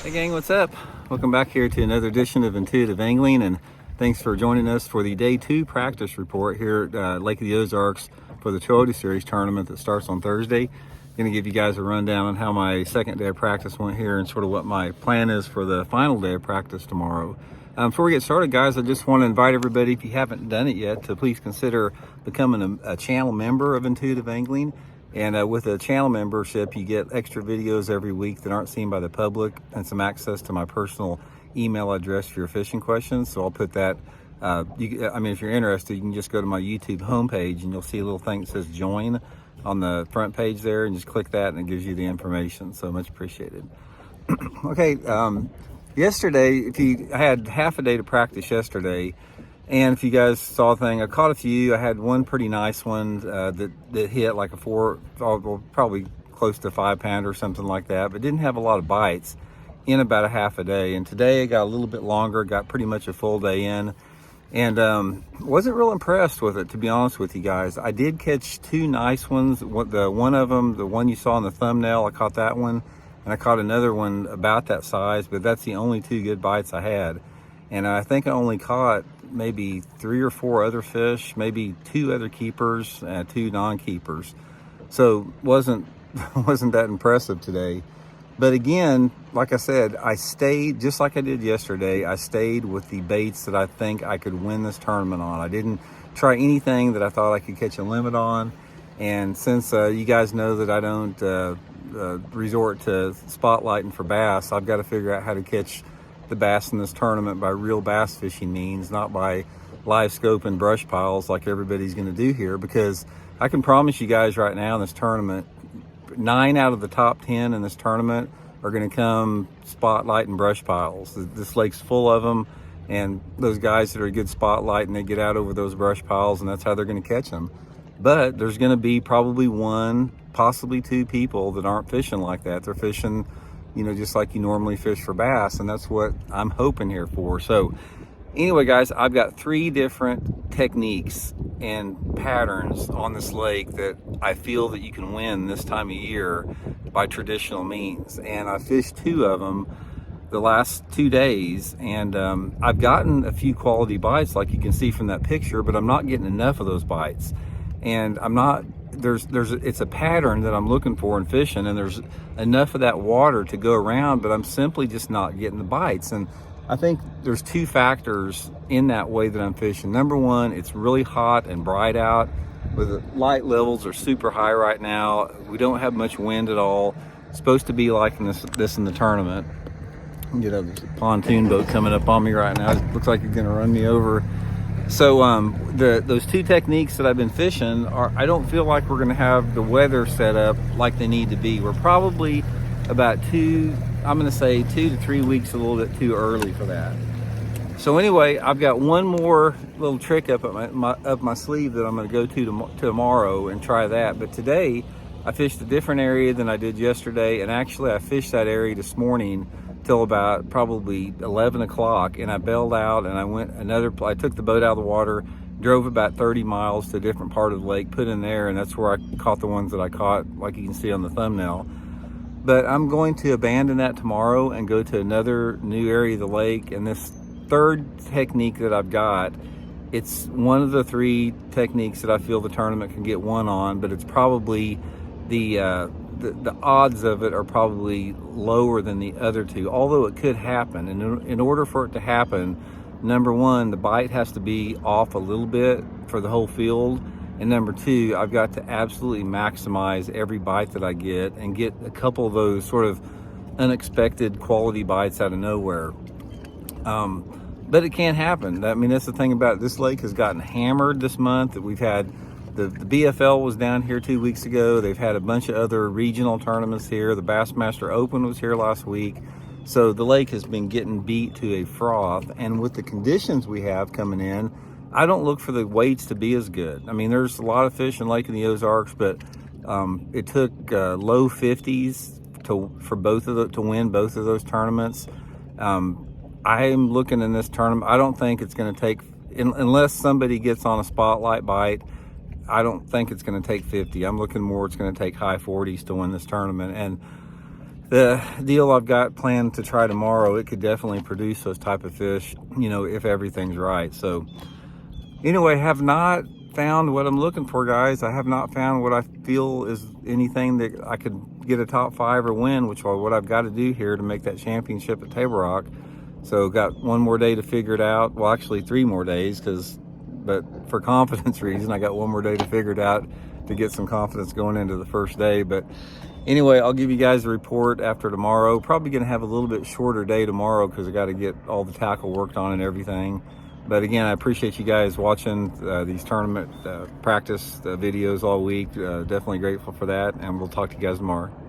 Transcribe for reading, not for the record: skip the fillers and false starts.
Hey gang, what's up? Welcome back here to another edition of Intuitive Angling, and thanks for joining us for the day 2 practice report here at Lake of the Ozarks for the Toyota Series tournament that starts on Thursday. Going to give you guys a rundown on how my second day of practice went here and sort of what my plan is for the final day of practice tomorrow. Before we get started, guys, I just want to invite everybody, if you haven't done it yet, to please consider becoming a channel member of Intuitive Angling. And with a channel membership, you get extra videos every week that aren't seen by the public and some access to my personal email address for your fishing questions. So I'll put that, if you're interested, you can just go to my YouTube homepage and you'll see a little thing that says join on the front page there, and just click that and it gives you the information. So much appreciated. Okay, yesterday, I had half a day to practice yesterday. And if you guys saw the thing, I caught a few. I had one pretty nice one that hit like a probably close to 5 pounder or something like that, but didn't have a lot of bites in about a half a day. And today I got a little bit longer, got pretty much a full day in, and wasn't real impressed with it, to be honest with you guys. I did catch 2 nice ones. One of them, the one you saw in the thumbnail, I caught that one, and I caught another one about that size, but that's the only 2 good bites I had. And I think I only caught maybe 3 or 4 other fish, maybe 2 other keepers and 2 non-keepers. So wasn't that impressive today. But again, like I said, I stayed, just like I did yesterday, I stayed with the baits that I think I could win this tournament on. I didn't try anything that I thought I could catch a limit on. And since you guys know that I don't resort to spotlighting for bass, I've got to figure out how to catch the bass in this tournament by real bass fishing means, not by live scope and brush piles like everybody's going to do here. Because I can promise you guys right now in this tournament, 9 out of the top 10 in this tournament are going to come spotlight and brush piles. This lake's full of them, and those guys that are a good spotlight, and they get out over those brush piles, and that's how they're going to catch them. But there's going to be probably 1, possibly 2 people that aren't fishing like that. They're fishing, just like you normally fish for bass, and that's what I'm hoping here for. So anyway, guys, I've got 3 different techniques and patterns on this lake that I feel that you can win this time of year by traditional means. And I fished 2 of them the last 2 days, and I've gotten a few quality bites like you can see from that picture, but I'm not getting enough of those bites. And it's a pattern that I'm looking for in fishing, and there's enough of that water to go around, but I'm simply just not getting the bites. And I think there's 2 factors in that way that I'm fishing. Number one, it's really hot and bright out. The light levels are super high right now. We don't have much wind at all. It's supposed to be like this in the tournament. There's a pontoon boat coming up on me right now. It looks like it's gonna run me over. So those 2 techniques that I've been fishing I don't feel like we're gonna have the weather set up like they need to be. We're probably about 2 to 3 weeks a little bit too early for that. So anyway, I've got one more little trick up my sleeve that I'm gonna go to tomorrow and try that. But today I fished a different area than I did yesterday, and actually I fished that area this morning till about probably 11 o'clock, and I bailed out and I took the boat out of the water, drove about 30 miles to a different part of the lake, put in there, and that's where I caught the ones that I caught, like you can see on the thumbnail. But I'm going to abandon that tomorrow and go to another new area of the lake. And this 3rd technique that I've got, it's one of the 3 techniques that I feel the tournament can get won on, but it's probably the odds of it are probably lower than the other 2, although it could happen. And in order for it to happen, number one, the bite has to be off a little bit for the whole field. And number 2, I've got to absolutely maximize every bite that I get and get a couple of those sort of unexpected quality bites out of nowhere. But it can't happen. I mean, that's the thing about it. This lake has gotten hammered this month. We've had the BFL was down here 2 weeks ago. They've had a bunch of other regional tournaments here. The Bassmaster Open was here last week. So the lake has been getting beat to a froth. And with the conditions we have coming in, I don't look for the weights to be as good. I mean, there's a lot of fish in Lake in the Ozarks, but it took low 50s to win both of those tournaments. I'm looking in this tournament. I don't think it's going to take, unless somebody gets on a spotlight bite, I don't think it's going to take 50. I'm looking more, it's going to take high 40s to win this tournament. And the deal I've got planned to try tomorrow, it could definitely produce those type of fish, you know, if everything's right. So anyway, have not found what I'm looking for, guys. I have not found what I feel is anything that I could get a top 5 or win, which is what I've got to do here to make that championship at Table Rock. So got one more day to figure it out. Well, actually 3 more days, but for confidence reason, I got one more day to figure it out to get some confidence going into the first day. But anyway, I'll give you guys a report after tomorrow. Probably gonna have a little bit shorter day tomorrow because I got to get all the tackle worked on and everything. But again, I appreciate you guys watching these tournament practice videos all week. Definitely grateful for that, and we'll talk to you guys tomorrow.